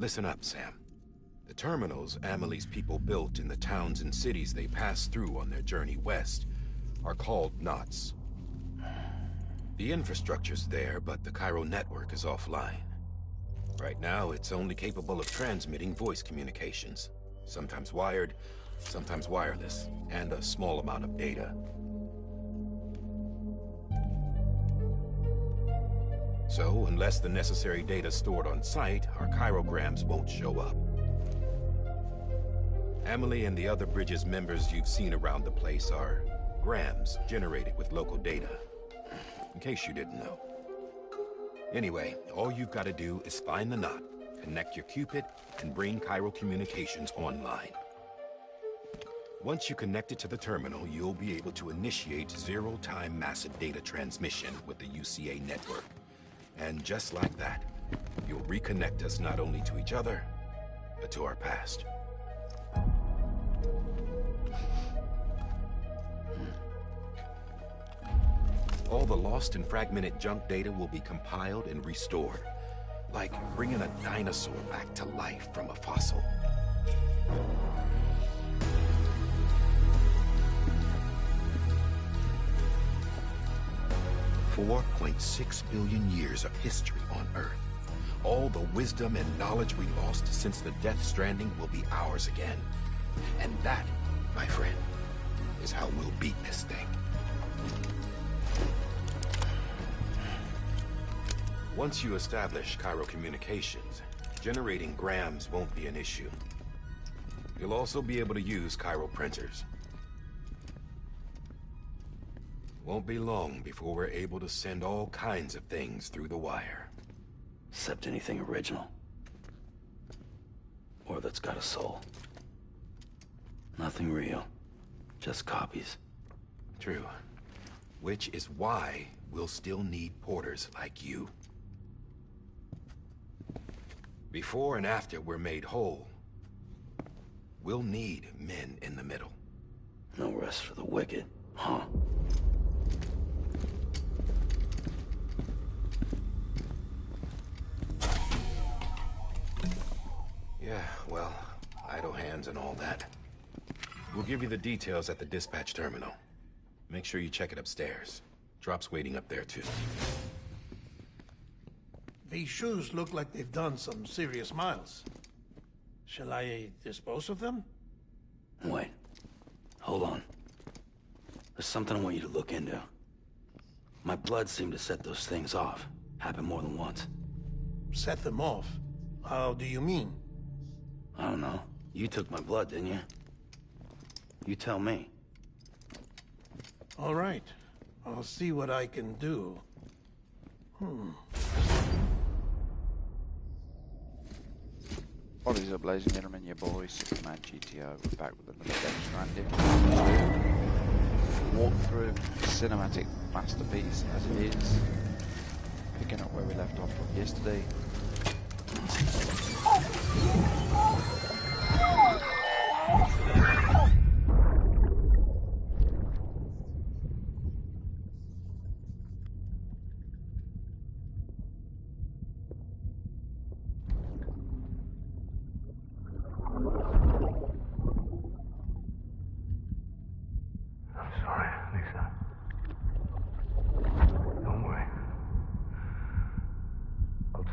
Listen up, Sam. The terminals Amelie's people built in the towns and cities they passed through on their journey west are called knots. The infrastructure's there, but the Cairo network is offline. Right now, it's only capable of transmitting voice communications. Sometimes wired, sometimes wireless, and a small amount of data. So, unless the necessary data's stored on site, our chirograms won't show up. Amelie and the other Bridges members you've seen around the place are grams generated with local data. In case you didn't know. Anyway, all you've got to do is find the knot, connect your Cupid, and bring Cairo communications online. Once you connect it to the terminal, you'll be able to initiate zero-time massive data transmission with the UCA network. And just like that, you'll reconnect us not only to each other, but to our past. All the lost and fragmented junk data will be compiled and restored, like bringing a dinosaur back to life from a fossil. $4.6 billion years of history on Earth. All the wisdom and knowledge we lost since the Death Stranding will be ours again. And that, my friend, is how we'll beat this thing. Once you establish Cairo communications, generating grams won't be an issue. You'll also be able to use Cairo printers. Won't be long before we're able to send all kinds of things through the wire. Except anything original. Or that's got a soul. Nothing real. Just copies. True. Which is why we'll still need porters like you. Before and after we're made whole, we'll need men in the middle. No rest for the wicked, huh? Yeah, well, idle hands and all that. We'll give you the details at the dispatch terminal. Make sure you check it upstairs. Drop's waiting up there, too. These shoes look like they've done some serious miles. Shall I dispose of them? Wait. Hold on. There's something I want you to look into. My blood seemed to set those things off. Happened more than once. Set them off? How do you mean? I don't know. You took my blood, didn't you? You tell me. All right. I'll see what I can do. What is up, ladies and gentlemen, your boy, Superman GTO. We're back with another Stranding walkthrough, cinematic masterpiece as it is. Picking up where we left off from yesterday.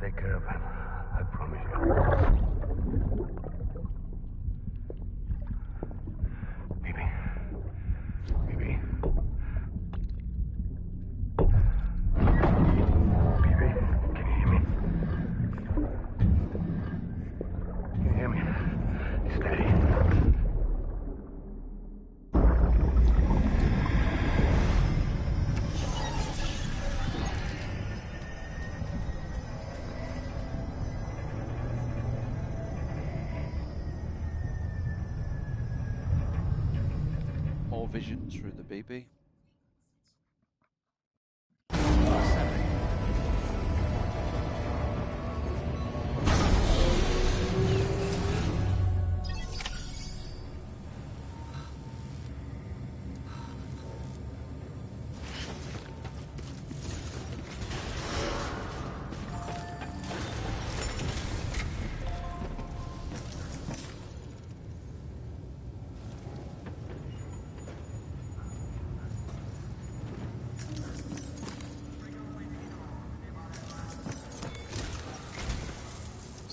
Take care of him. I promise you. Baby. Baby. Baby, can you hear me? Can you hear me? Steady. Vision through the BB.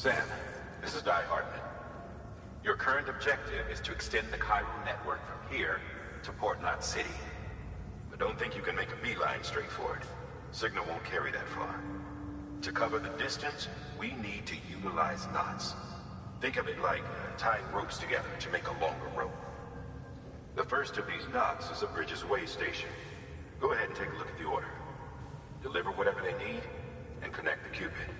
Sam, this is Di Hartman. Your current objective is to extend the Cairo network from here to Port Knot City. But don't think you can make a beeline straight for it. Signal won't carry that far. To cover the distance, we need to utilize knots. Think of it like tying ropes together to make a longer rope. The first of these knots is a Bridges way station. Go ahead and take a look at the order. Deliver whatever they need, and connect the Cupid.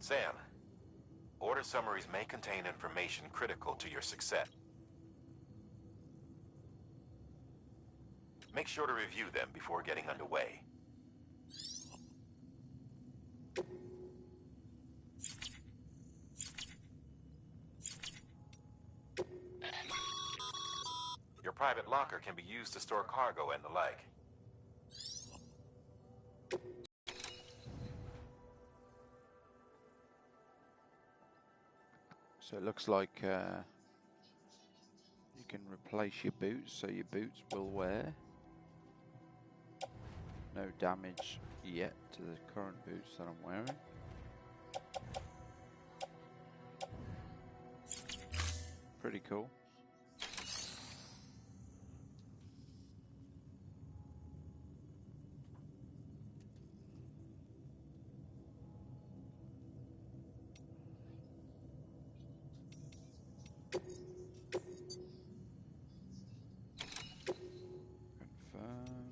Sam, order summaries may contain information critical to your success. Make sure to review them before getting underway. Your private locker can be used to store cargo and the like. So it looks like you can replace your boots, so your boots will wear. No damage yet to the current boots that I'm wearing. Pretty cool. Confirm.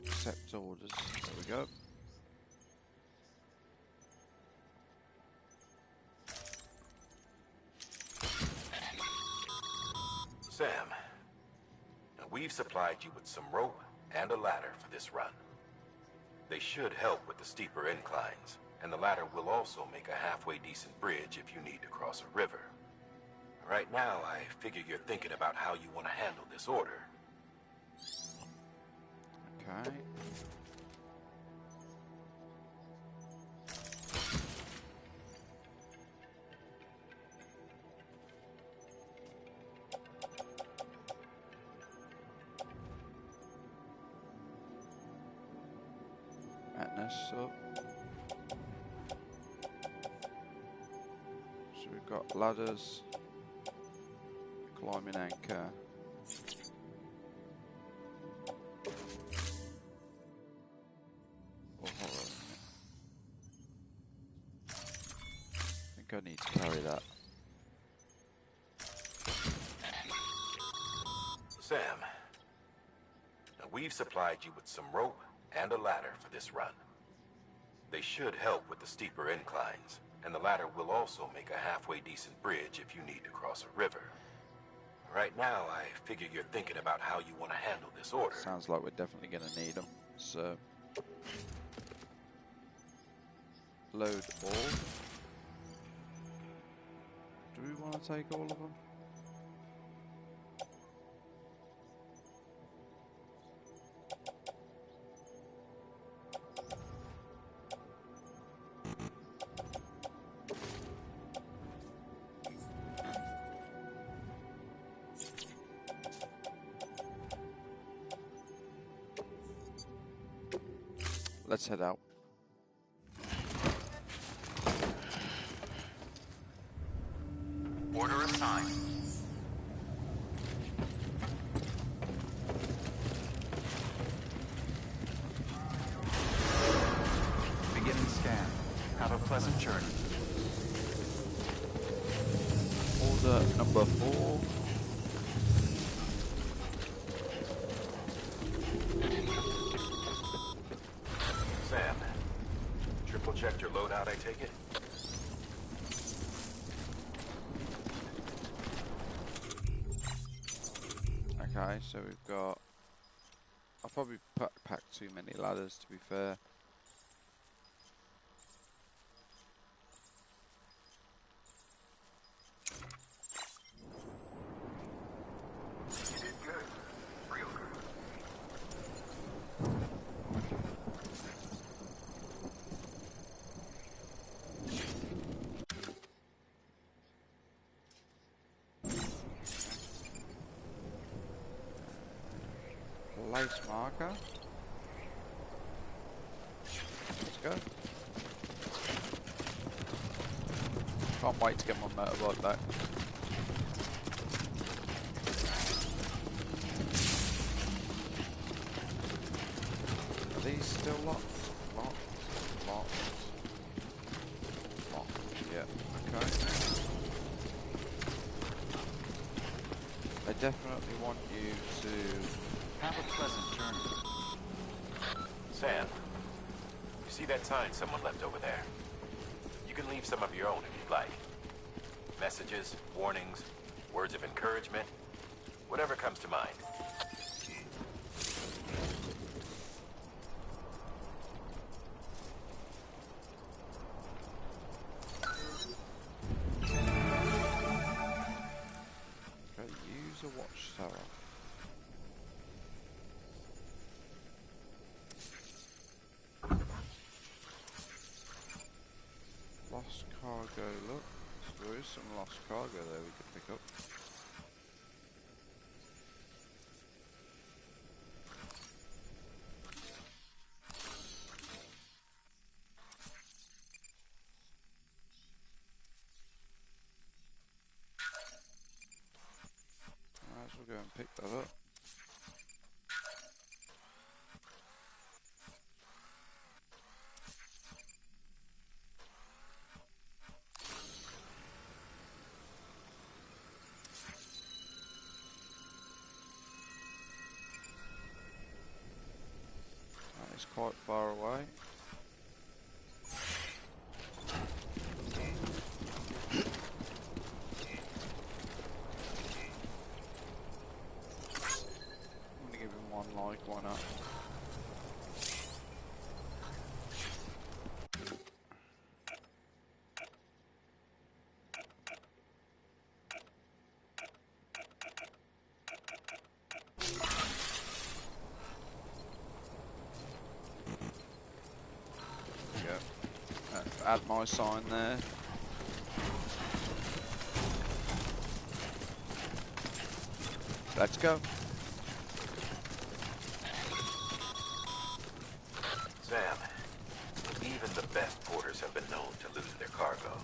Accept orders. There we go. Sam, we've supplied you with some rope and a ladder for this run. They should help with the steeper inclines, and the ladder will also make a halfway decent bridge if you need to cross a river. Right now, I figure you're thinking about how you want to handle this order. Okay. Madness up. So we've got ladders, climbing anchor. Oh, hold on a minute. I think I need to carry that. Sam, we've supplied you with some rope and a ladder for this run. They should help with the steeper inclines, and the ladder will also make a halfway decent bridge if you need to cross a river. Right now, I figure you're thinking about how you want to handle this order. Sounds like we're definitely going to need them. So, load all. Do we want to take all of them? Let's head out. Order assigned. Beginning scan. Have a pleasant journey. Order number 4. Sam, triple checked your loadout, I take it? Okay, so we've got... I'll probably pack too many ladders, to be fair. You did good. Base marker. Let's go. Can't wait to get my motorbike back. Are these still locked? Locked. Yeah, okay. They definitely want you to Have a pleasant journey. Sam, you see that sign someone left over there? You can leave some of your own if you'd like. Messages, warnings, words of encouragement, whatever comes to mind. go use a watchtower. Lost cargo, look. There is some lost cargo there we could pick up. Might as well go and pick that up. That is quite far away. I'm gonna give him one like, why not? Add my sign there. Let's go. Sam, even the best porters have been known to lose their cargo.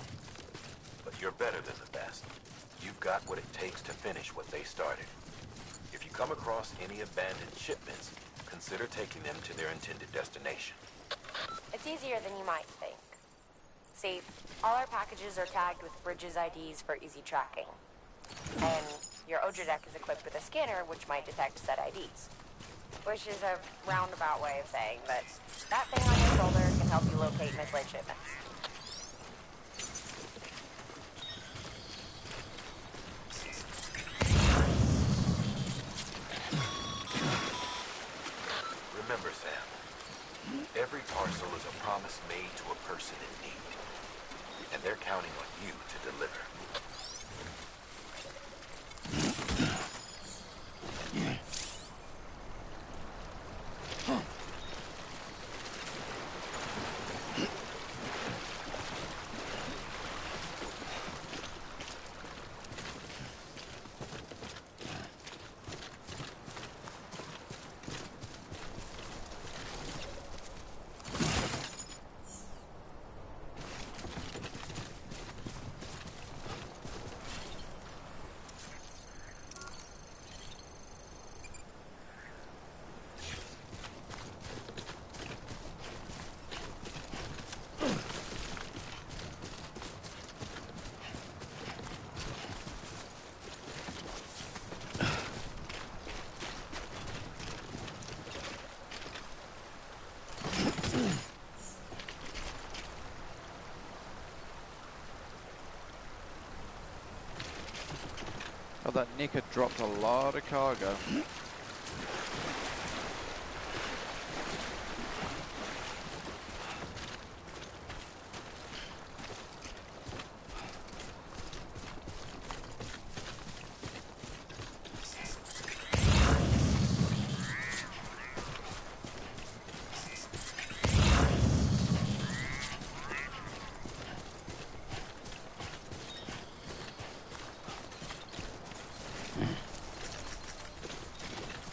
But you're better than the best. You've got what it takes to finish what they started. If you come across any abandoned shipments, consider taking them to their intended destination. It's easier than you might think. See, all our packages are tagged with Bridges IDs for easy tracking. And your Odra deck is equipped with a scanner which might detect said IDs. Which is a roundabout way of saying that that thing on your shoulder can help you locate mislaid shipments. Remember, Sam, every parcel is a promise made to a person in need. And they're counting on you to deliver. Oh, that Nick had dropped a lot of cargo.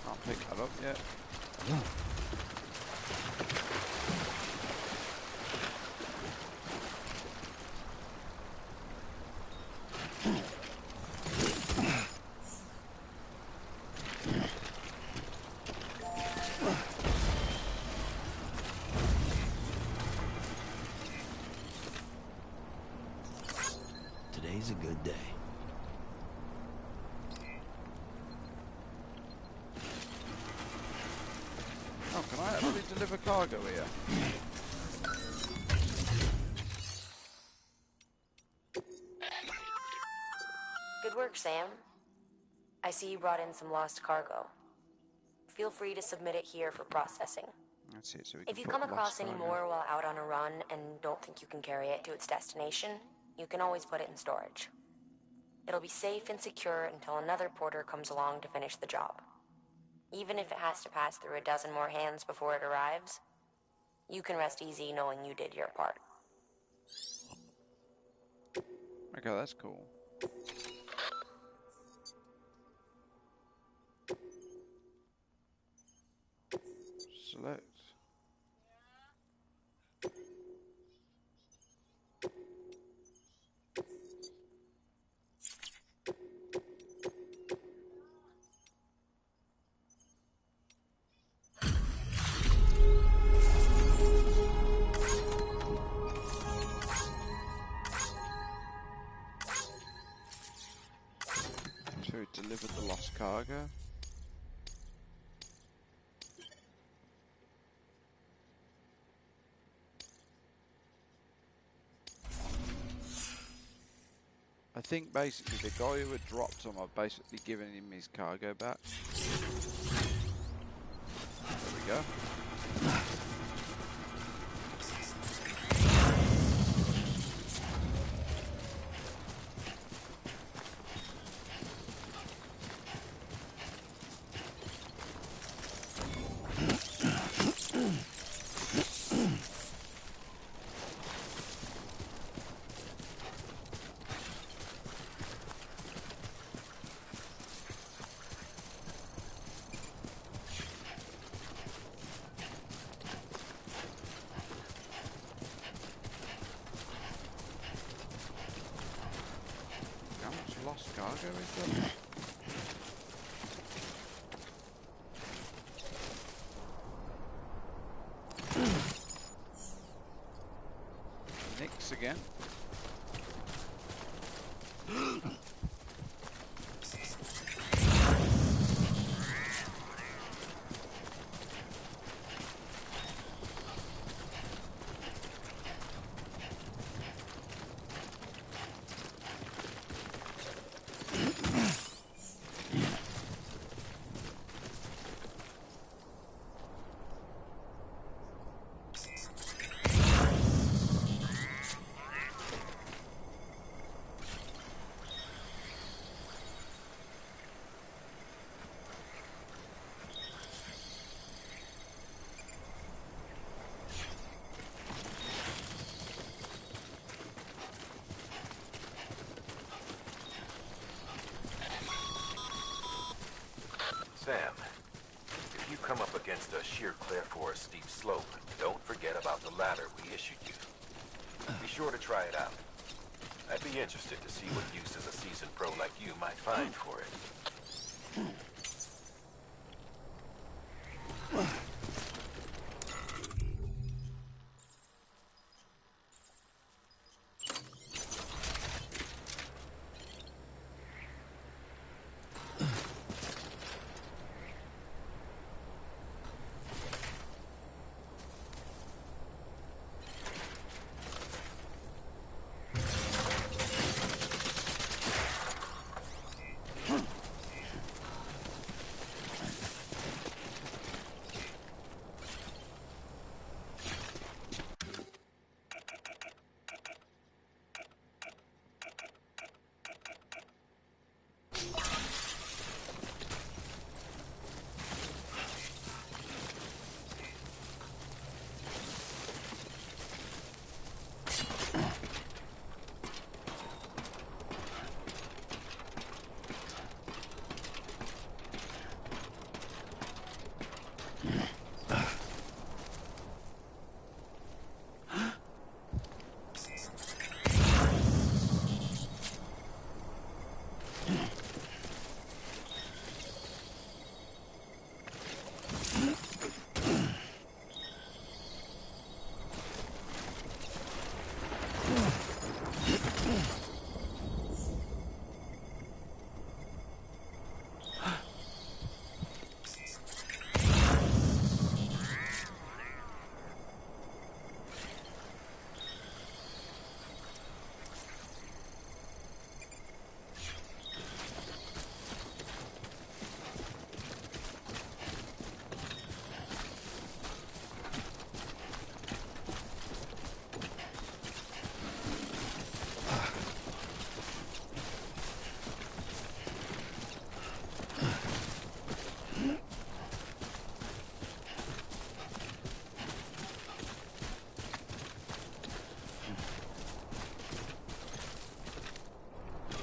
Can't pick that up yet. Today's a good day. Oh, can I actually deliver cargo here? Good work, Sam. I see you brought in some lost cargo. Feel free to submit it here for processing. That's it, so we If can you put come lost across any cargo. more while out on a run and don't think you can carry it to its destination, you can always put it in storage. It'll be safe and secure until another porter comes along to finish the job. Even if it has to pass through a dozen more hands before it arrives, you can rest easy knowing you did your part. Okay, that's cool. Select. To deliver the lost cargo. I think basically the guy who had dropped them, I've basically given him his cargo back. There we go. How much lost cargo is there? Nix again. Sam, if you come up against a sheer cliff or a steep slope, don't forget about the ladder we issued you. Be sure to try it out. I'd be interested to see what uses a seasoned pro like you might find for it.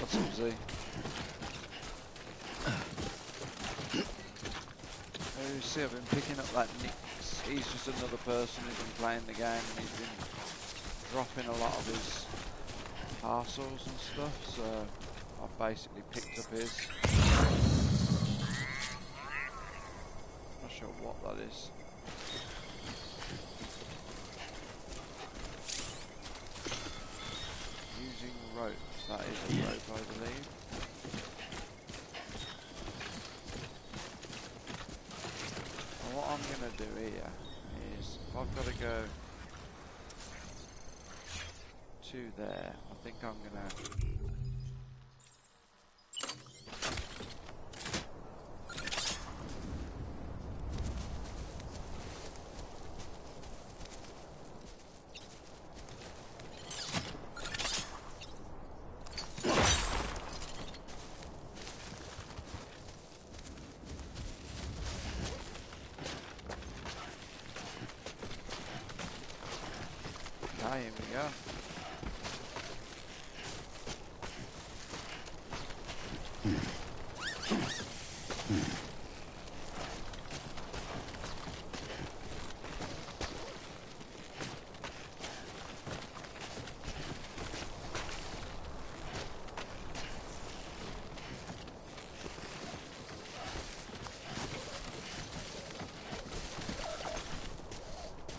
What's up, Z? Oh, see, I've been picking up that Nick's. He's just another person who's been playing the game and he's been dropping a lot of his parcels and stuff, so I've basically picked up his. Not sure what that is. Using ropes. That is a rope, I believe. And what I'm going to do here is, if I've got to go to there, I think I'm going to... Ah, here we go.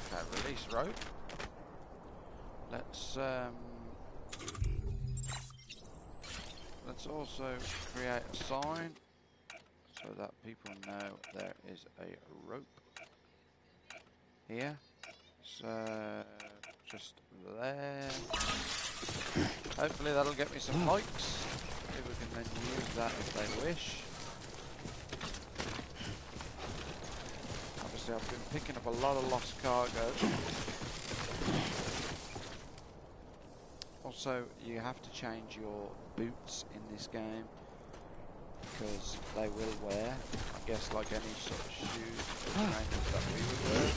Okay, release rope. Let's also create a sign so that people know there is a rope here. So just there. Hopefully that'll get me some likes. People can then use that if they wish. Obviously I've been picking up a lot of lost cargo. Also, you have to change your boots in this game because they will wear, I guess, like any sort of shoes or trainers that we would wear.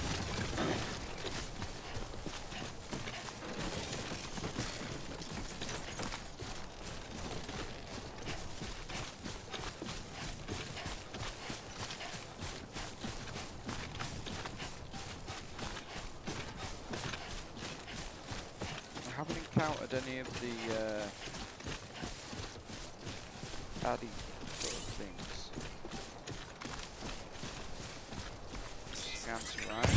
I haven't encountered any of the baddie sort of things. Scans around.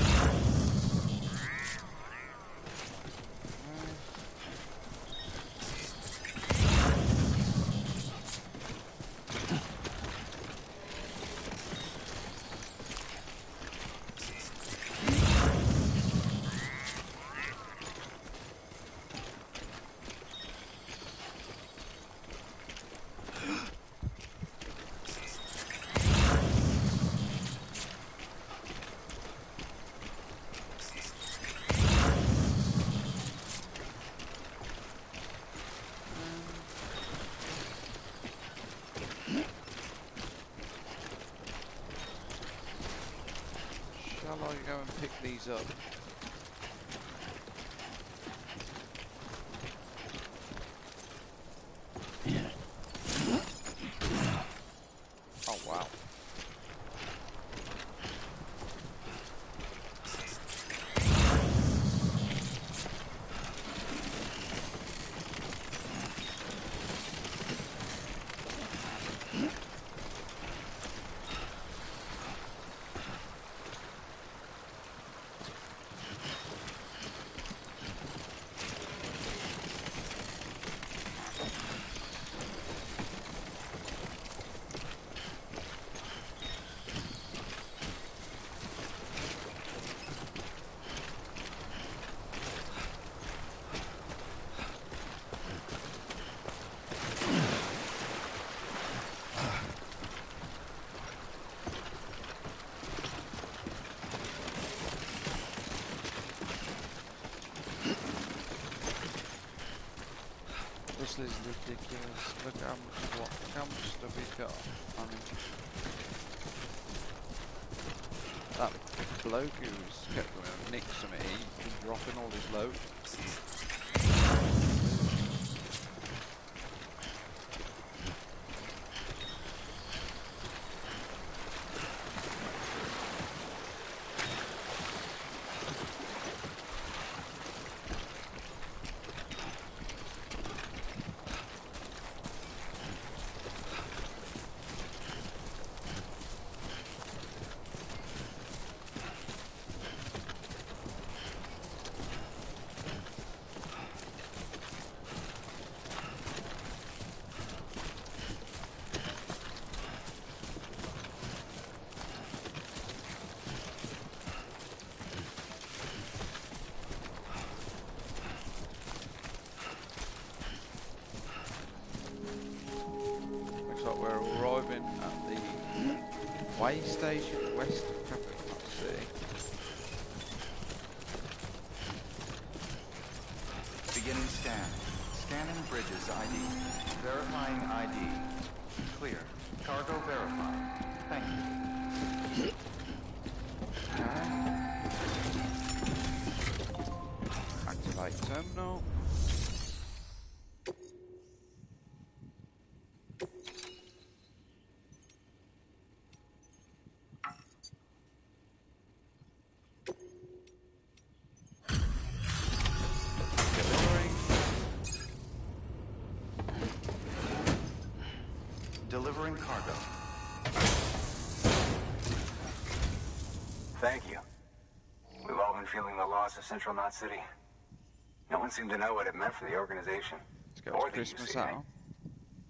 Shall I go and pick these up? Oh wow. This is ridiculous. Look how much stuff he's got on him. That bloke who's kept going to nick some of it, he's been dropping all his loot. We're arriving at the way station west of Capital Knot City. Beginning scan. Scanning bridges ID. Verifying ID. Clear. Cargo verified. Thank you. Activate terminal. Delivering cargo. Thank you. We've all been feeling the loss of Central Knot City. No one seemed to know what it meant for the organization. Let's go Or to the Christmas UCA. out.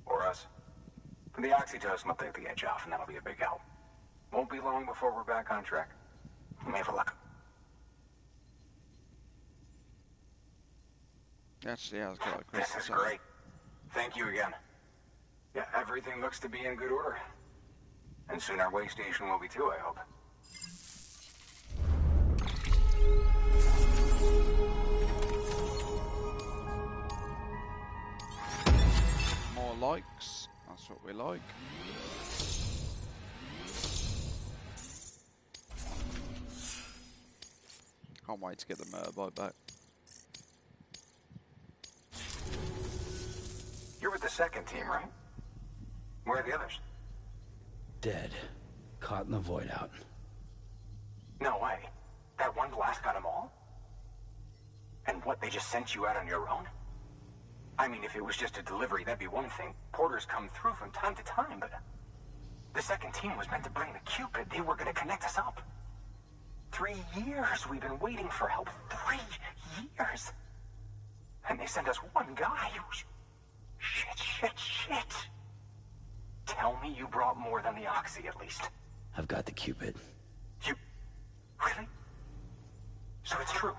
Or us. For the oxytocin will take the edge off, and that'll be a big help. Won't be long before we're back on track. We may have a luck. Actually, I was got a This Christmas is out. great. Thank you again. Yeah, everything looks to be in good order. And soon our way station will be too, I hope. More likes. That's what we like. Can't wait to get the motorbike back. You're with the second team, right? Where are the others? Dead. Caught in the void out. No way. That one blast got them all? And what, they just sent you out on your own? I mean, if it was just a delivery, that'd be one thing. Porters come through from time to time, but... The second team was meant to bring the Cupid. They were gonna connect us up. 3 years we've been waiting for help. 3 years! And they sent us one guy who's... Shit. Tell me you brought more than the Oxy, at least. I've got the Cupid. You... Really? So it's true.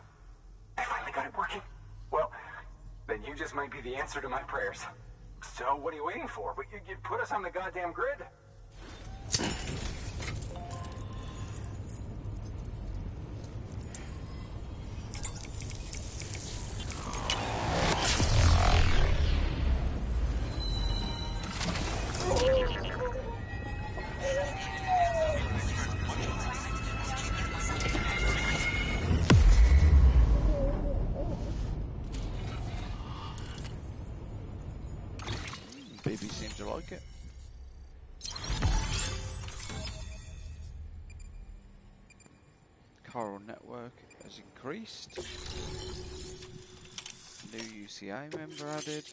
They finally got it working? Well, then you just might be the answer to my prayers. So what are you waiting for? You put us on the goddamn grid. BB seems to like it. Chiral network has increased. New UCA member added.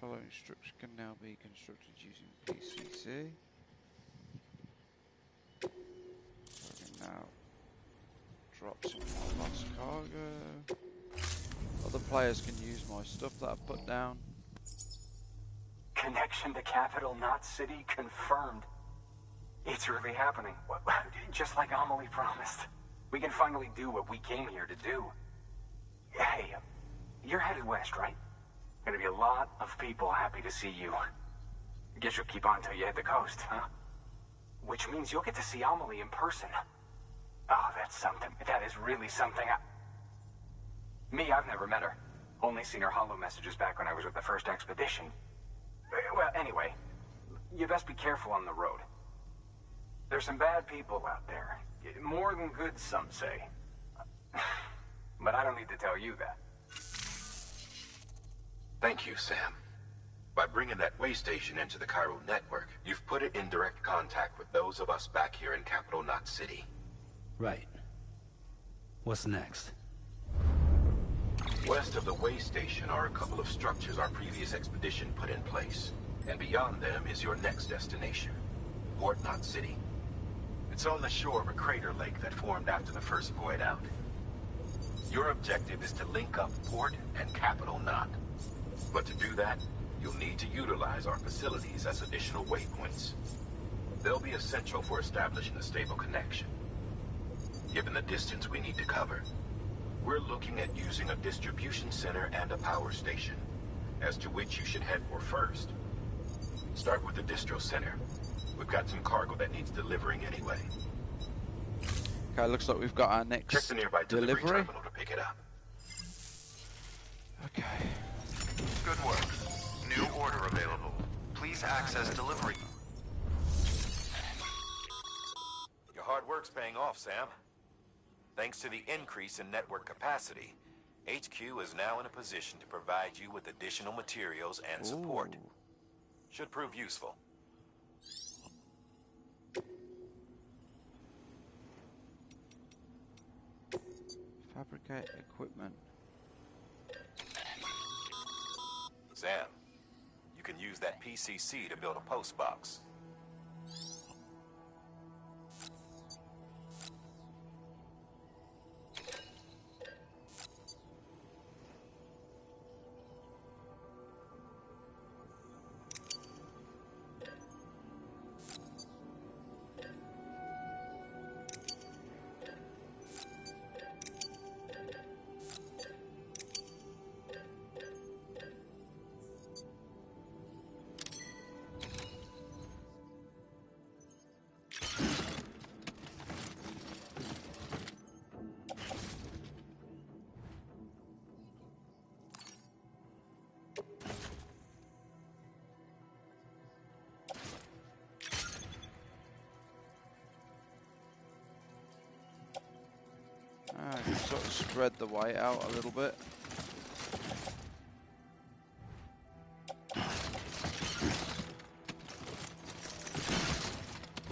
Following structure can now be constructed using PCC. So I can now drop some more lost cargo. Other players can use my stuff that I've put down. Connection to Capital Knot City confirmed. It's really happening. Just like Amelie promised. We can finally do what we came here to do. Hey, you're headed west, right? Gonna be a lot of people happy to see you. Guess you'll keep on till you hit the coast, huh? Which means you'll get to see Amelie in person. Oh, that's something. That is really something. Me, I've never met her. Only seen her holo messages back when I was with the first expedition. Well, anyway, you best be careful on the road. There's some bad people out there. More than good, some say. But I don't need to tell you that. Thank you, Sam. By bringing that way station into the Cairo network, you've put it in direct contact with those of us back here in Capital Knot City. Right. What's next? West of the way station are a couple of structures our previous expedition put in place. And beyond them is your next destination, Port Knot City. It's on the shore of a crater lake that formed after the first void out. Your objective is to link up Port and Capital Knot. But to do that, you'll need to utilize our facilities as additional waypoints. They'll be essential for establishing a stable connection. Given the distance we need to cover, we're looking at using a distribution center and a power station, as to which you should head for first. Start with the distro center. We've got some cargo that needs delivering anyway. Okay, looks like we've got our Check next the nearby delivery terminal to pick it up. Okay. Good work. New order available. Please access delivery. Your hard work's paying off, Sam. Thanks to the increase in network capacity, HQ is now in a position to provide you with additional materials and support. Ooh. Should prove useful. Fabricate equipment. Sam, you can use that PCC to build a post box. Sort of spread the weight out a little bit.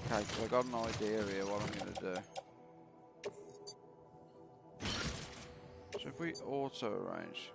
Okay, so I got an idea here what I'm going to do. So if we auto arrange.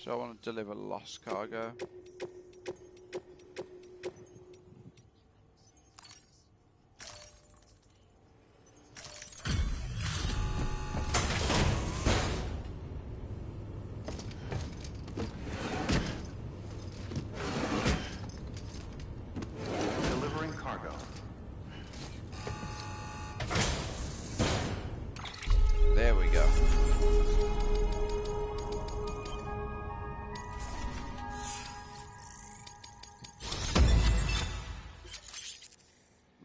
So I want to deliver lost cargo. Delivering cargo. There we go.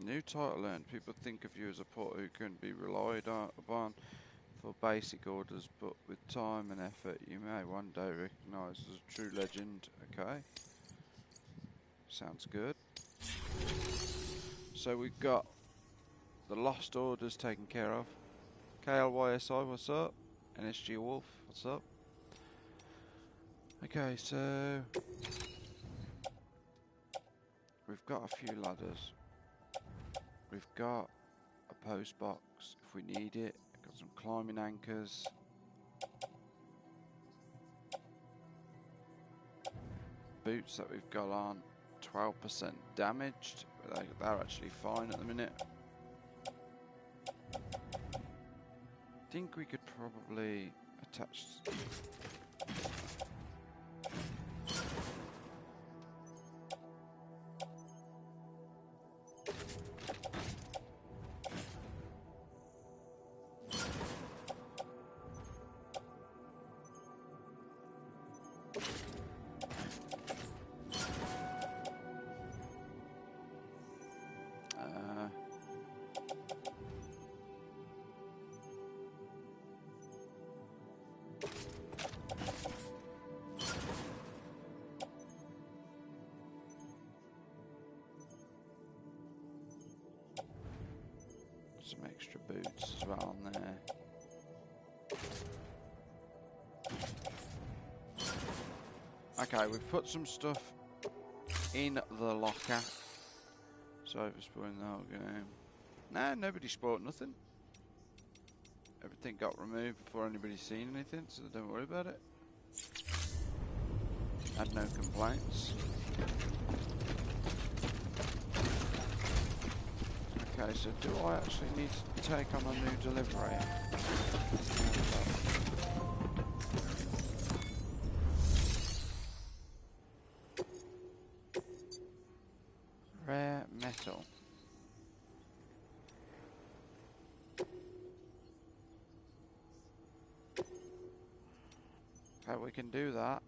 New title earned. People think of you as a port who can be relied upon for basic orders, but with time and effort you may one day recognise as a true legend. Okay. Sounds good. So we've got the lost orders taken care of. KLYSI, what's up? NSG Wolf, what's up? Okay, so we've got a few ladders. We've got a post box if we need it. Got some climbing anchors. Boots that we've got on 12% damaged. They're actually fine at the minute. think we could probably attach. Some extra boots as well on there. Okay, we've put some stuff in the locker. So overspoiling the whole game. Nah, nobody spoiled nothing. Everything got removed before anybody's seen anything, so don't worry about it. Had no complaints. Okay, so do I actually need to take on a new delivery? Rare metal. Okay, we can do that.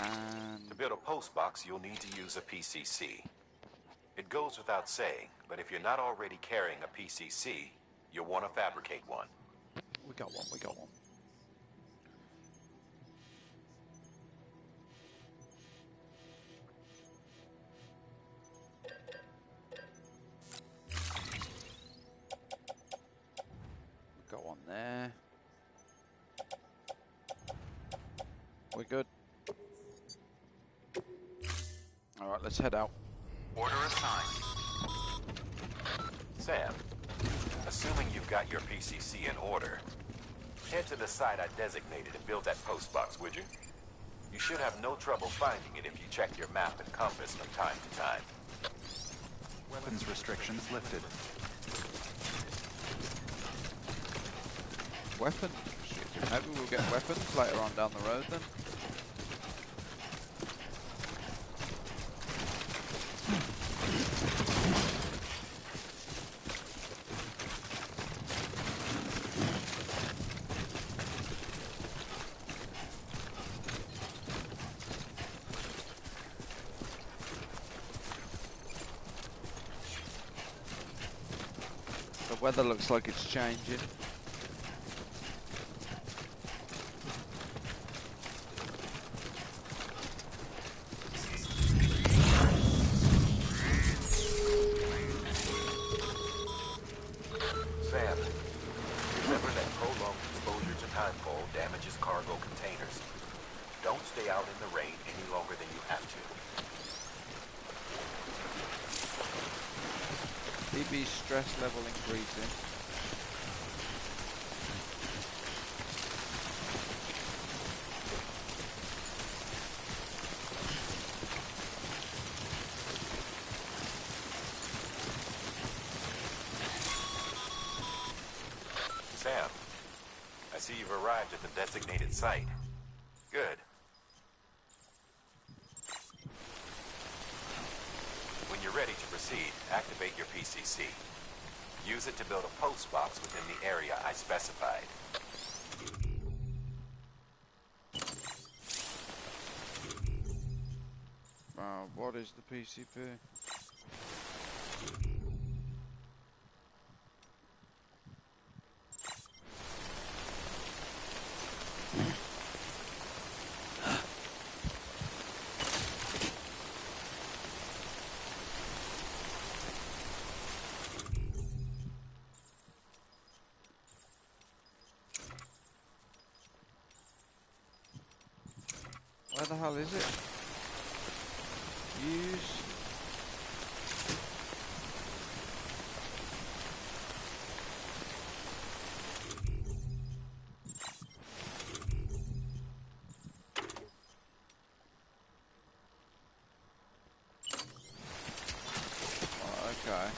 And To build a post box, you'll need to use a PCC. It goes without saying, but if you're not already carrying a PCC, you'll want to fabricate one. we got one, we got one. Got one there. We're good. Alright, let's head out. Order assigned. Sam, assuming you've got your PCC in order, head to the site I designated and build that post box, would you? You should have no trouble finding it if you check your map and compass from time to time. Weapons restrictions lifted. Weapon? Maybe we'll get weapons later on down the road then. The weather looks like it's changing. Sam, remember that prolonged exposure to timefall damages cargo containers. Don't stay out in the rain any longer than you have to. DB stress level increasing. Sam, I see you've arrived at the designated site. Good. When you're ready to proceed, activate your PCC. Use it to build a post box within the area I specified. What is the PCP? Where the hell is it? Use. Oh, okay.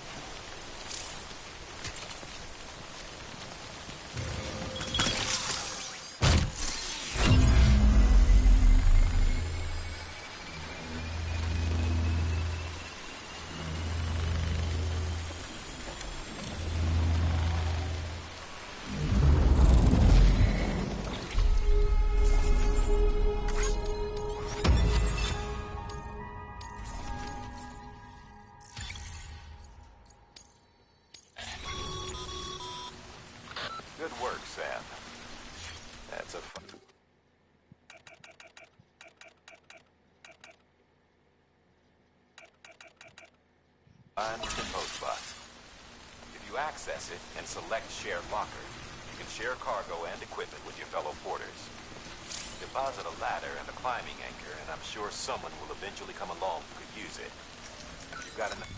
access it and select Share Locker. You can share cargo and equipment with your fellow porters. Deposit a ladder and a climbing anchor, and I'm sure someone will eventually come along who could use it. You've got enough.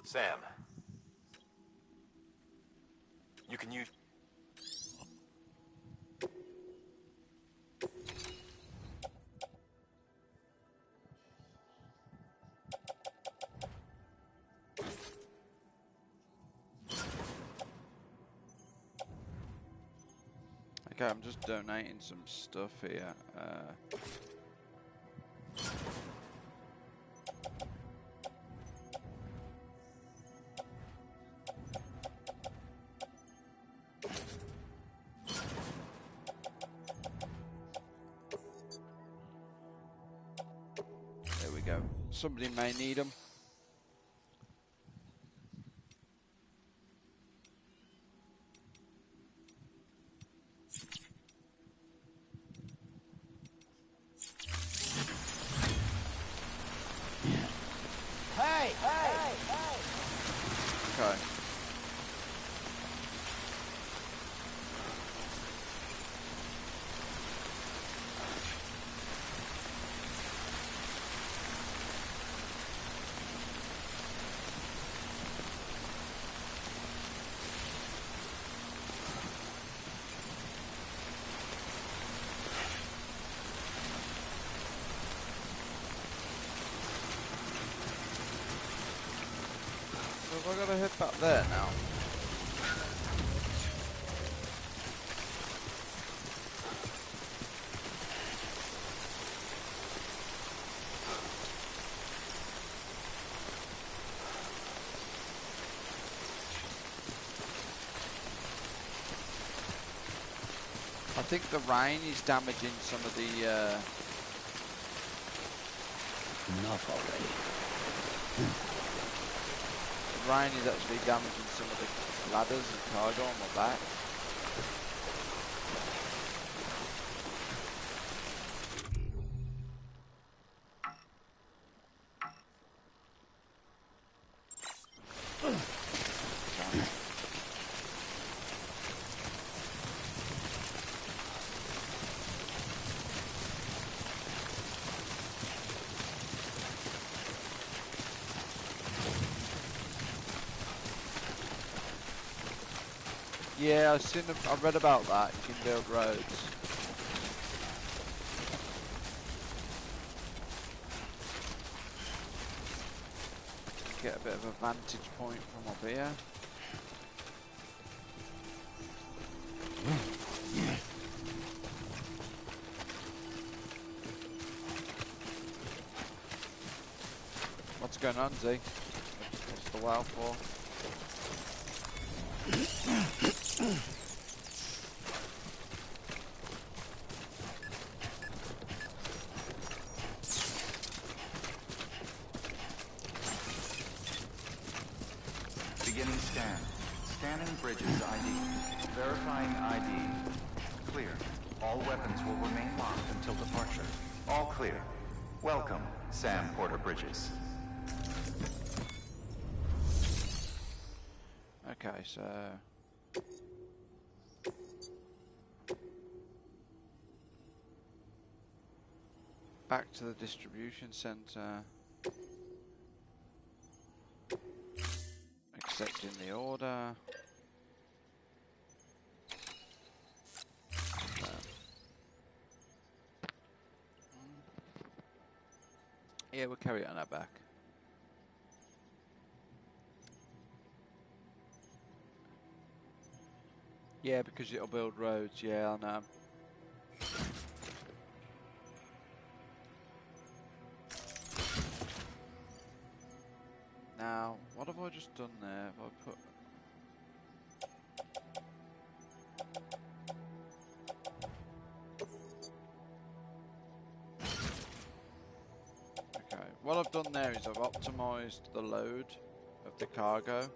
Sam. You can use... Okay, I'm just donating some stuff here. There we go. Somebody may need them. Okay. So have I got to head back there now? I think the rain is damaging some of the Enough already. the rain is actually damaging some of the ladders and cargo on my back. Yeah, I read about that. You can build roads. Get a bit of a vantage point from up here. What's going on, Z? What's the wow for? Beginning scan. Scanning Bridges ID. Verifying ID. Clear. All weapons will remain locked until departure. All clear. Welcome, Sam Porter Bridges. Okay, so back to the distribution center. Accepting the order. Yeah, we'll carry it on our back. Yeah, because it'll build roads. Yeah, I know. Now, what have I just done there? Have I put... Okay, what I've done there is I've optimised the load of the cargo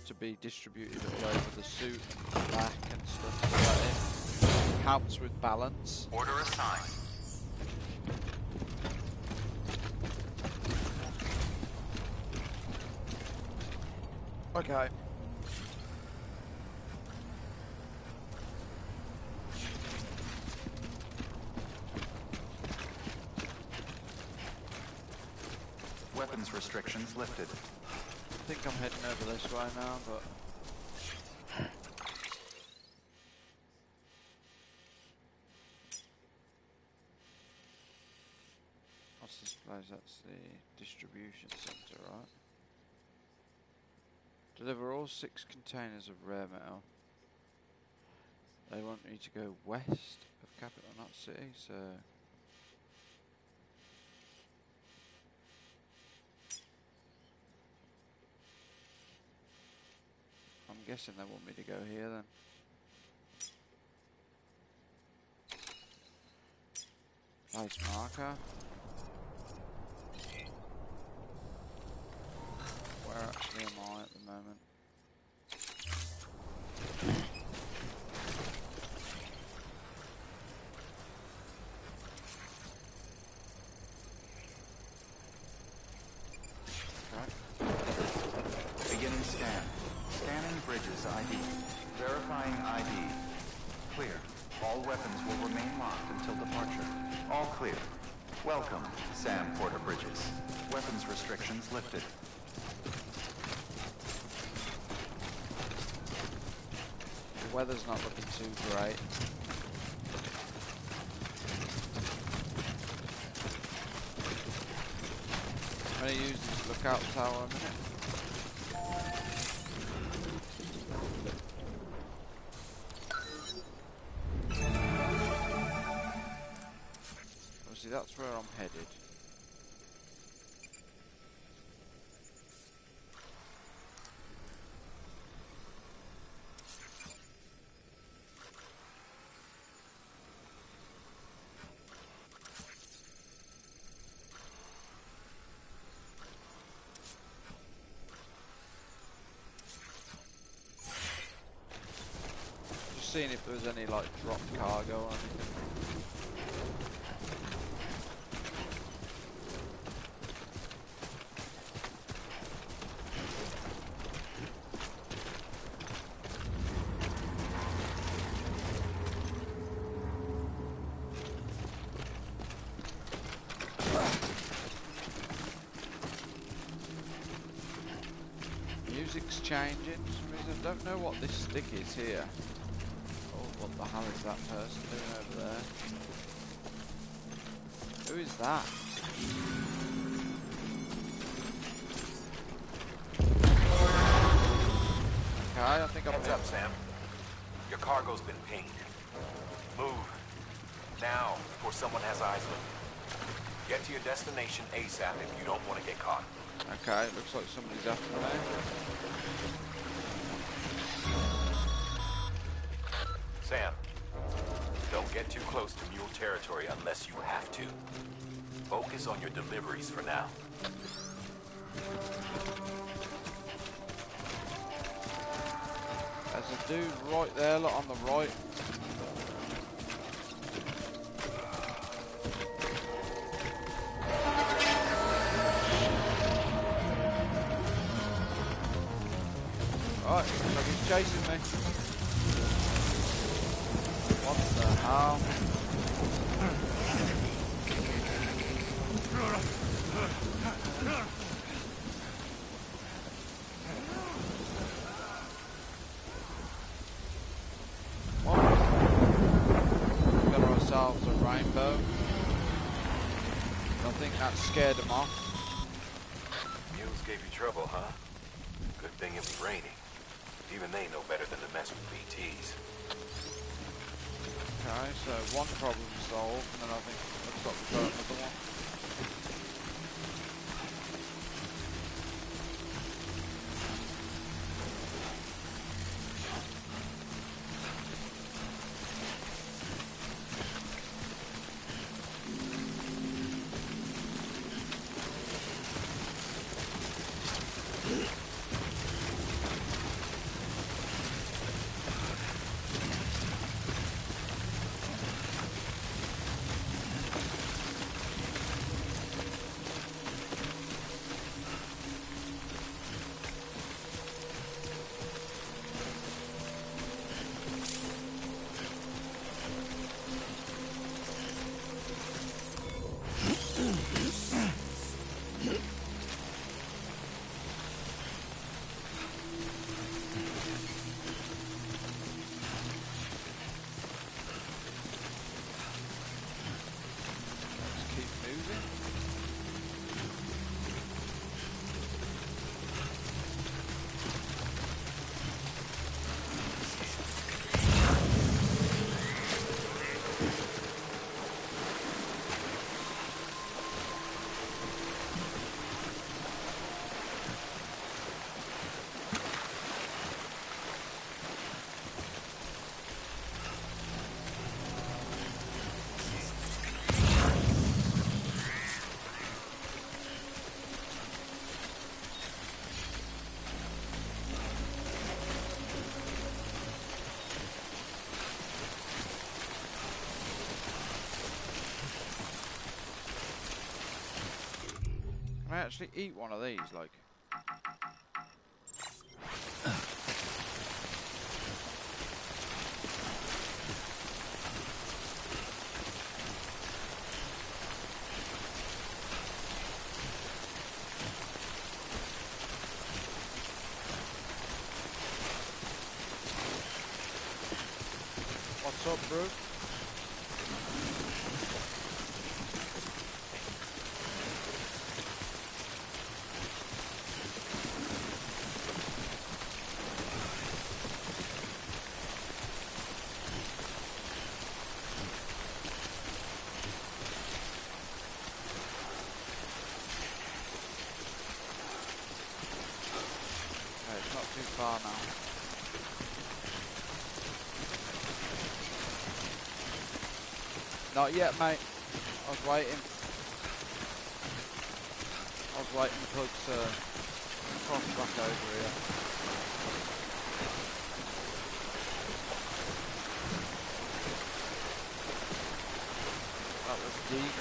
to be distributed all over the suit and back and stuff like that. It helps with balance. Order assigned. Okay. Weapons restrictions lifted. I think I'm heading over this way now, but... What's this place? That's the distribution centre, right? Deliver all 6 containers of rare metal. They want me to go west of Capital Knot City, so... I'm guessing they want me to go here then. Place marker. Where actually am I at the moment? Beginning scan. Scanning bridges ID. Verifying ID. Clear. All weapons will remain locked until departure. All clear. Welcome, Sam Porter Bridges. Weapons restrictions lifted. The weather's not looking too great. I'm going to use this lookout tower a minute. Obviously that's where I'm headed. Seeing if there was any like dropped cargo or anything. Music's changing for some reason. I don't know what this stick is here. What the hell is that person doing over there? Who is that? Okay, I think I'm... Heads up, Sam. Your cargo's been pinged. Move. Now, before someone has eyes on you. Get to your destination ASAP if you don't want to get caught. Okay, looks like somebody's after me. Sam, don't get too close to mule territory unless you have to. Focus on your deliveries for now. There's a dude right there, look, on the right. Right, looks like he's chasing me. What the hell? What? We got ourselves a rainbow. I think that scared him off. Mules gave you trouble, huh? Good thing it was raining. Even they know better than to mess with BTs. Okay, so one problem solved, and then I think looks like we've got another one. I actually eat one of these, like? What's up, bro? It's not too far now. Not yet, mate. I was waiting. I was waiting for it to cross back over here. That was deep.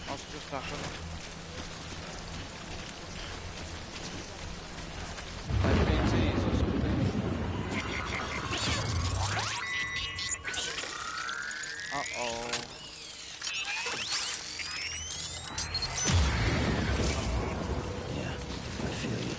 What's just happened? FPTs or something? Uh-oh. Yeah, I feel you.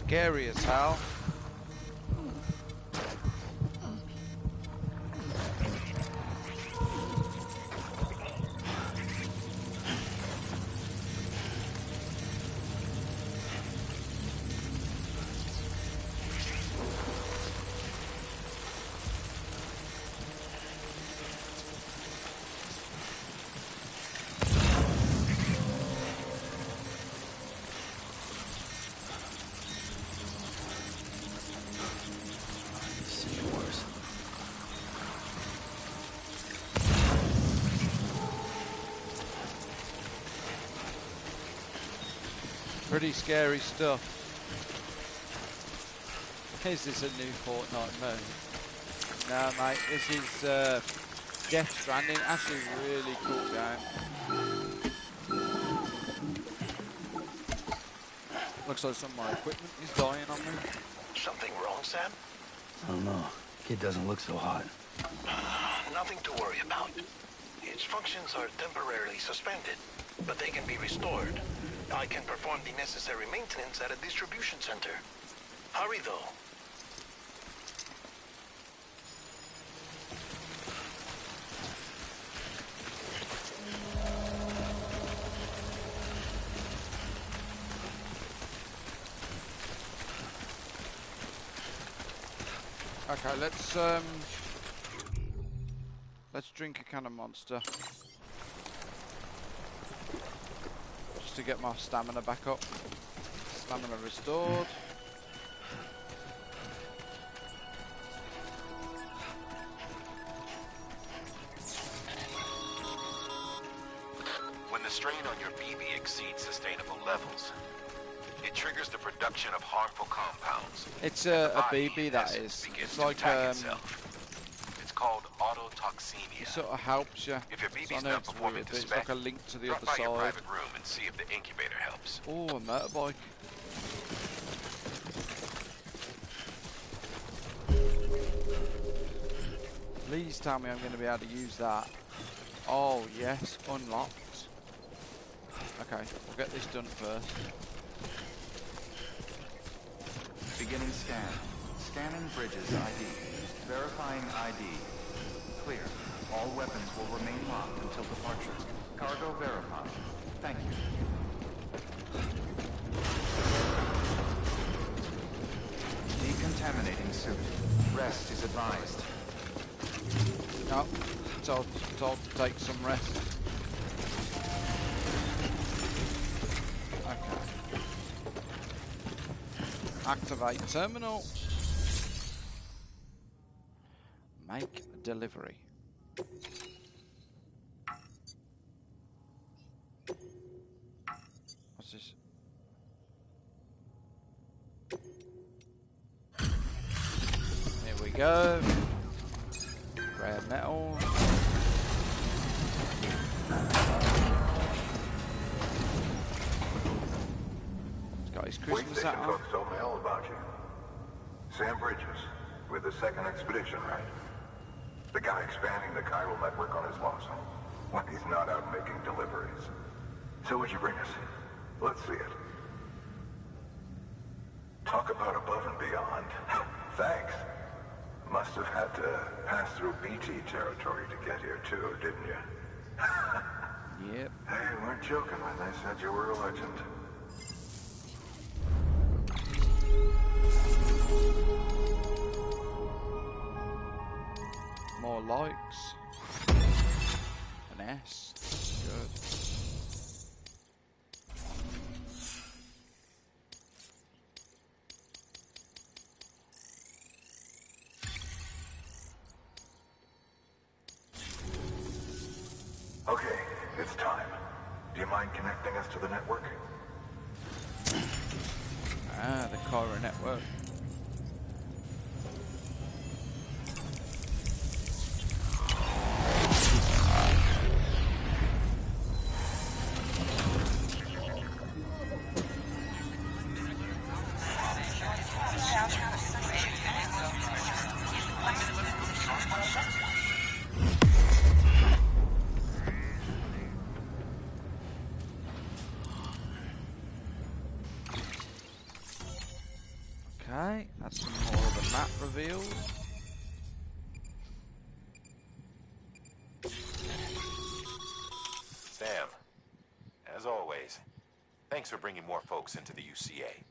Scary as hell. Pretty scary stuff. Is this a new Fortnite mode? No, mate, this is Death Stranding. Actually, really cool game. Looks like some of my equipment is dying on me. Something wrong, Sam? I don't know. Kid doesn't look so hot. Nothing to worry about. Its functions are temporarily suspended, but they can be restored. I can perform the necessary maintenance at a distribution center. Hurry, though. Okay, let's drink a can of Monster. just to get my stamina back up. Stamina restored. When the strain on your BB exceeds sustainable levels, it triggers the production of harmful compounds. It's a BB, that is. It's like It's called autotoxemia. it sort of helps you. If your So I BB's know not it's performing weird, to but it's spec, like a link to the drop other by your side. private room and see if the incubator helps. Oh, a motorbike. Please tell me I'm going to be able to use that. Oh, yes, unlocked. Okay, we'll get this done first. Beginning scan. Scanning bridges ID. Verifying ID. Clear. All weapons will remain locked until departure. Cargo verified. Thank you. Decontaminating suit. Rest is advised. No, told to take some rest. Okay. Activate terminal. Make delivery. What's this? Here we go. Rare metal. He's got his Christmas hat on. Folks told me all about you. Sam Bridges, with the second expedition, right? The guy expanding the chiral network on his lonesome. When he's not out making deliveries. So what'd you bring us? Let's see it. Talk about above and beyond. Thanks. Must have had to pass through BT territory to get here too, didn't you? Yep. Hey, you weren't joking when they said you were a legend. More likes. An S. Good. Okay, it's time. Do you mind connecting us to the network? Ah, the Kyra network. Okay, that's some more of the map revealed. Sam, as always, thanks for bringing more folks into the UCA.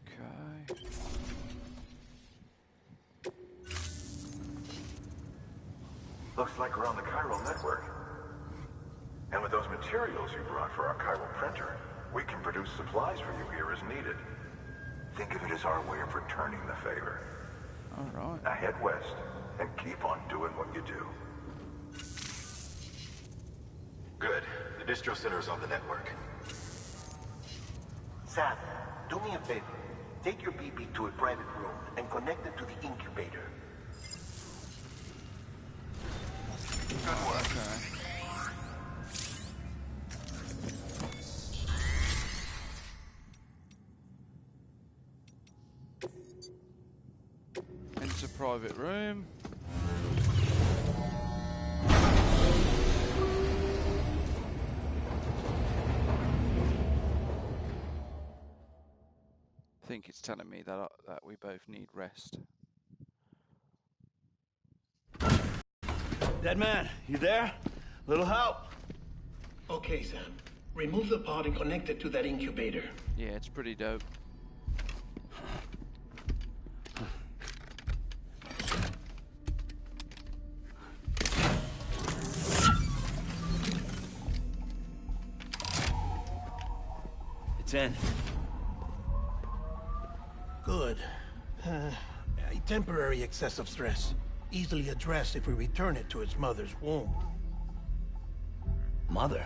Okay. Looks like we're on the chiral network. And with those materials you brought for our chiral printer, we can produce supplies for you here as needed. Think of it as our way of returning the favor. All right. Now head west and keep on doing what you do. Good. The distro center is on the network. Sam, do me a favor. Take your BB to a private room and connect it to the incubator. Good work. Okay. Into private room. I think it's telling me that we both need rest. Dead man, you there? Little help? Okay, Sam. Remove the pod and connect it to that incubator. Yeah, it's pretty dope. in. Good. A temporary excess of stress. Easily addressed if we return it to its mother's womb. Mother?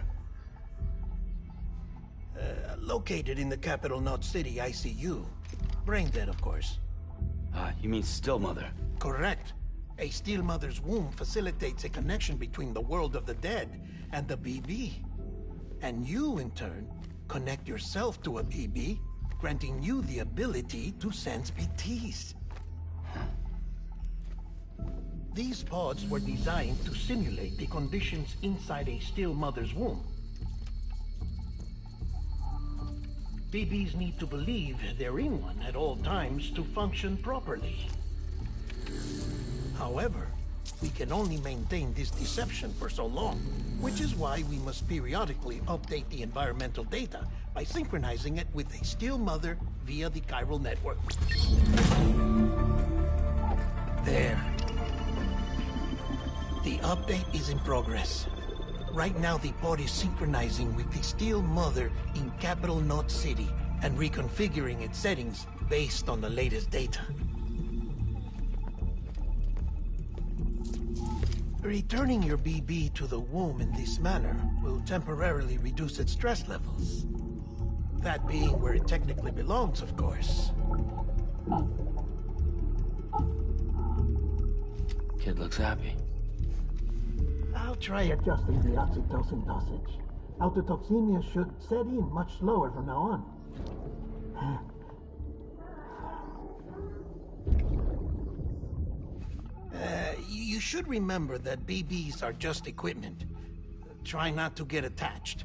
Located in the capital Knot City ICU. Brain dead, of course. You mean still mother? Correct. A still mother's womb facilitates a connection between the world of the dead and the BB. And you, in turn, connect yourself to a BB, granting you the ability to sense BTs. These pods were designed to simulate the conditions inside a still mother's womb. BBs need to believe they're in one at all times to function properly. However, we can only maintain this deception for so long, which is why we must periodically update the environmental data by synchronizing it with a still mother via the chiral network. There. The update is in progress. Right now, the pod is synchronizing with the still mother in capital Knot City and reconfiguring its settings based on the latest data. Returning your BB to the womb in this manner will temporarily reduce its stress levels. That being where it technically belongs, of course. Kid looks happy. I'll try adjusting the oxytocin dosage. Autotoxemia should set in much slower from now on. You should remember that BBs are just equipment. Try not to get attached.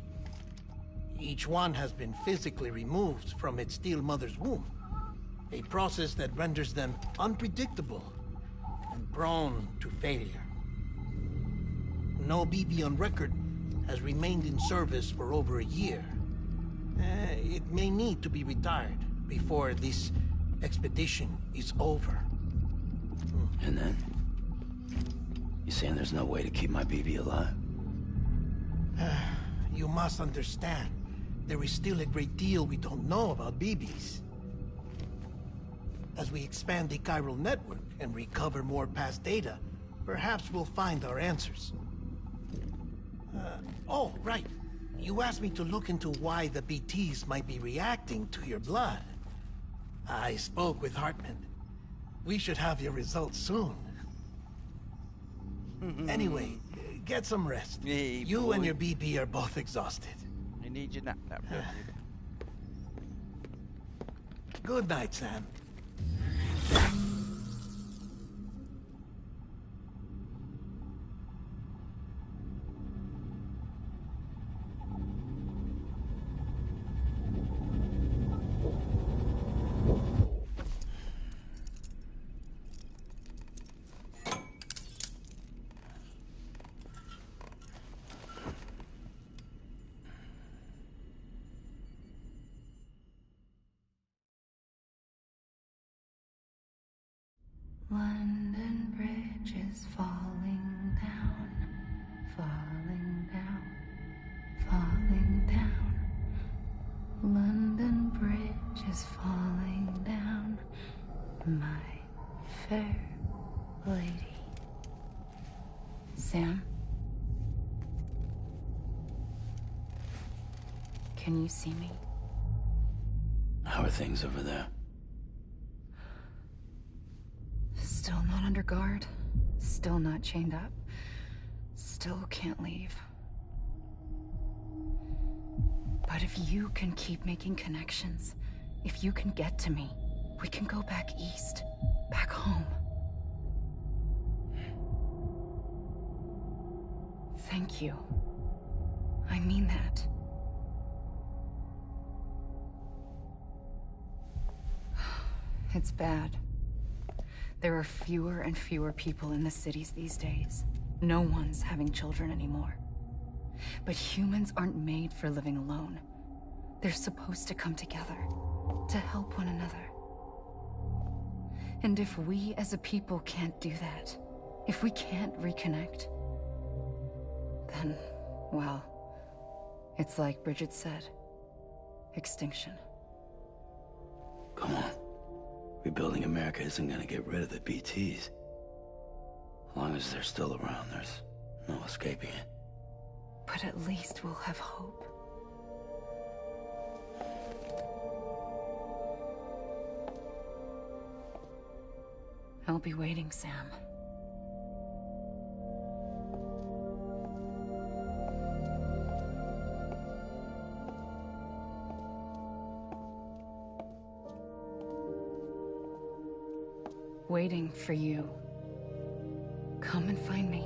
Each one has been physically removed from its still mother's womb. A process that renders them unpredictable and prone to failure. No BB on record has remained in service for over a year. It may need to be retired before this expedition is over. And then? You saying there's no way to keep my BB alive? You must understand, there is still a great deal we don't know about BBs. As we expand the chiral network and recover more past data, perhaps we'll find our answers. Oh, right. You asked me to look into why the BTs might be reacting to your blood. I spoke with Hartman. We should have your results soon. Anyway, get some rest. Hey, you boy. and your BB are both exhausted. You need your nap, don't you? Good night, Sam. London Bridge is falling down, falling down, falling down. London Bridge is falling down, my fair lady. Sam? Can you see me? How are things over there? Still not under guard, still not chained up, still can't leave. But if you can keep making connections, if you can get to me, we can go back east, back home. Thank you. I mean that. It's bad. There are fewer and fewer people in the cities these days. No one's having children anymore. But humans aren't made for living alone. They're supposed to come together, to help one another. And if we as a people can't do that, if we can't reconnect, then, well, it's like Bridget said. extinction. Come on. Rebuilding America isn't gonna get rid of the BTs. As long as they're still around, there's no escaping it. But at least we'll have hope. I'll be waiting, Sam. Waiting for you. Come and find me.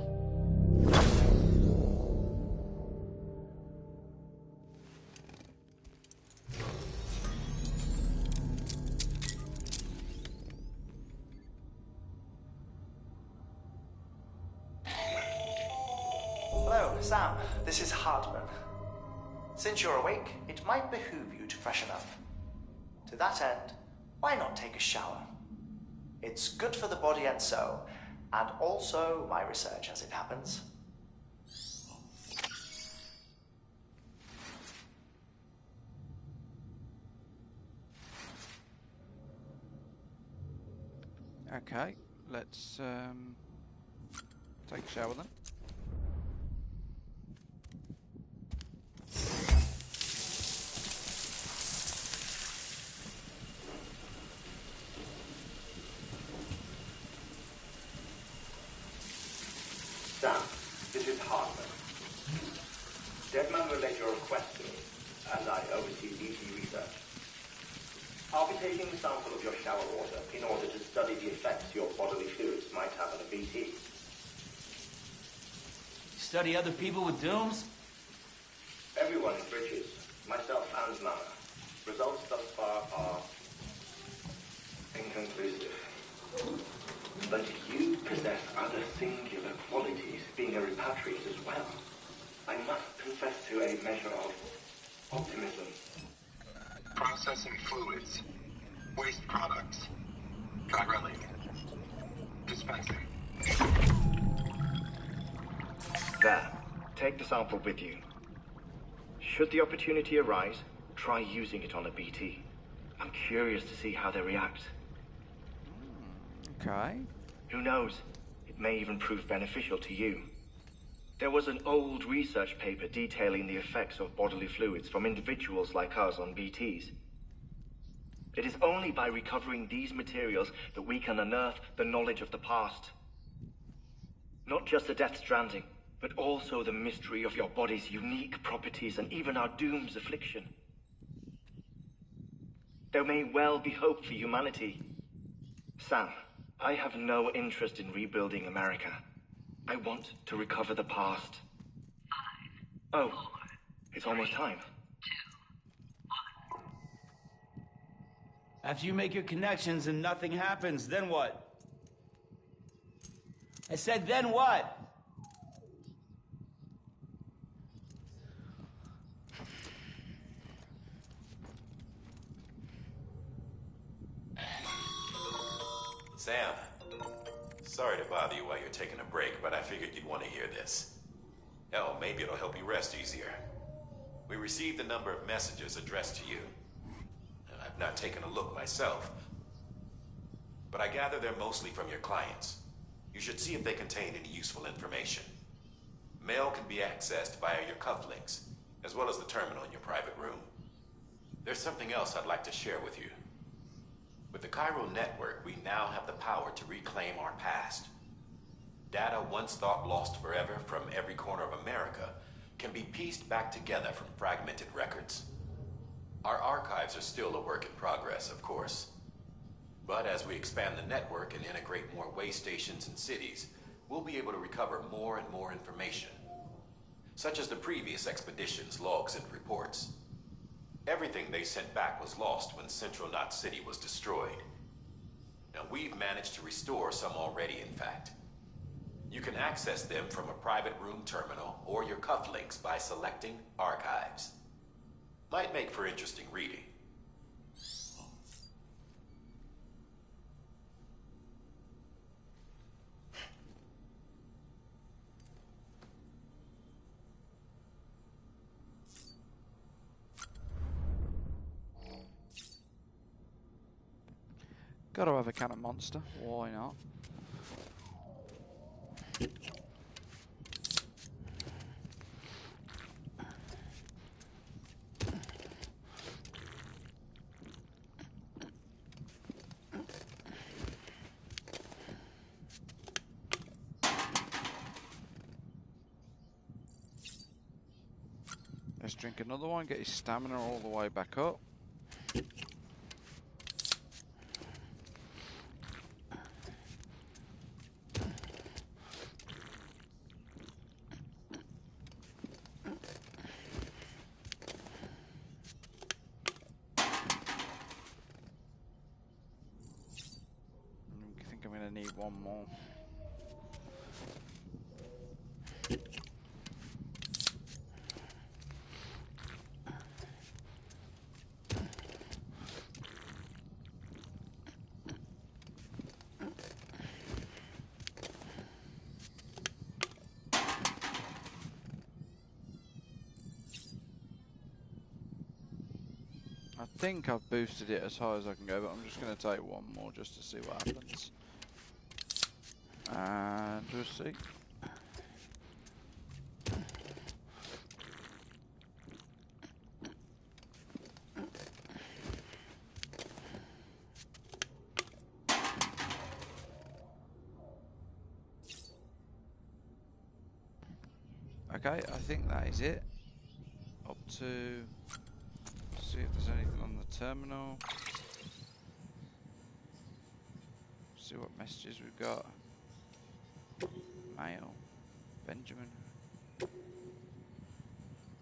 Hello, Sam. This is Hartman. Since you're awake, it might behoove you to freshen up. To that end, why not take a shower? It's good for the body and soul, and also my research as it happens. Okay, let's take a shower then. Sam, this is Hartman. Deadman relayed your request to me, and I oversee BT research. I'll be taking a sample of your shower water in order to study the effects your bodily fluids might have on a BT. Study other people with dooms? Everyone in Bridges, myself and Mana. Results thus far are inconclusive. But you possess other singular qualities, being a repatriate as well. I must confess to a measure of optimism. Processing fluids. Waste products. Chiralic. Dispensing. There. Take the sample with you. Should the opportunity arise, try using it on a BT. I'm curious to see how they react. Okay. Who knows? It may even prove beneficial to you. There was an old research paper detailing the effects of bodily fluids from individuals like us on BTs. It is only by recovering these materials that we can unearth the knowledge of the past. Not just the Death Stranding, but also the mystery of your body's unique properties and even our doom's affliction. There may well be hope for humanity. Sam, I have no interest in rebuilding America. I want to recover the past. 5, oh, 4, it's almost time. 2, 1. After you make your connections and nothing happens, then what? I said, then what? Sam, sorry to bother you while you're taking a break, but I figured you'd want to hear this. Hell, maybe it'll help you rest easier. We received a number of messages addressed to you. I've not taken a look myself, but I gather they're mostly from your clients. You should see if they contain any useful information. Mail can be accessed via your cufflinks, as well as the terminal in your private room. There's something else I'd like to share with you. With the Chiral network, we now have the power to reclaim our past. Data once thought lost forever from every corner of America can be pieced back together from fragmented records. Our archives are still a work in progress, of course. But as we expand the network and integrate more way stations and cities, we'll be able to recover more and more information, such as the previous expedition's logs and reports. Everything they sent back was lost when Central Knot City was destroyed. Now, we've managed to restore some already, in fact. You can access them from a private room terminal or your cufflinks by selecting Archives. Might make for interesting reading. Gotta have a cannon monster, why not? Let's drink another one, get his stamina all the way back up. I think I'm going to need one more. I think I've boosted it as high as I can go, but I'm just going to take one more just to see what happens. And we'll see. Okay, I think that is it. Up to... see if there's anything on the terminal. See what messages we've got. Mail. Benjamin.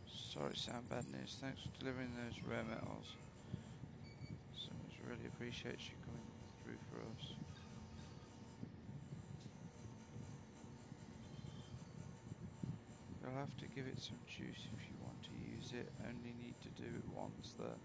Sorry, sound bad news. Thanks for delivering those rare metals. So much really appreciates you coming through for us. You'll have to give it some juice if you want to use it. Only need to do it once though.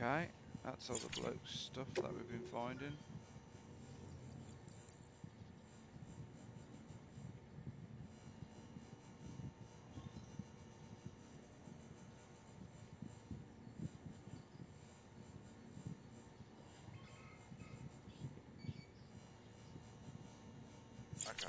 Okay, that's all the bloke stuff that we've been finding. Okay.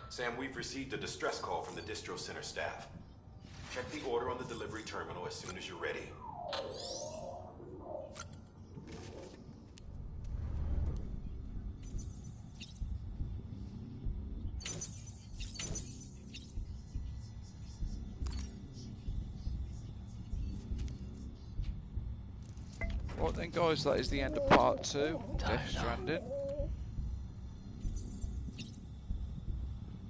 Sam, we've received a distress call from the distro center staff. Check the order on the delivery terminal as soon as you're ready. Right then guys, that is the end of part 2, Death Stranding.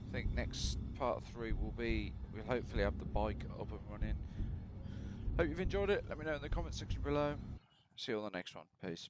I think next part 3 will be, we'll hopefully have the bike up and running. Hope you've enjoyed it, let me know in the comment section below. See you on the next one, peace.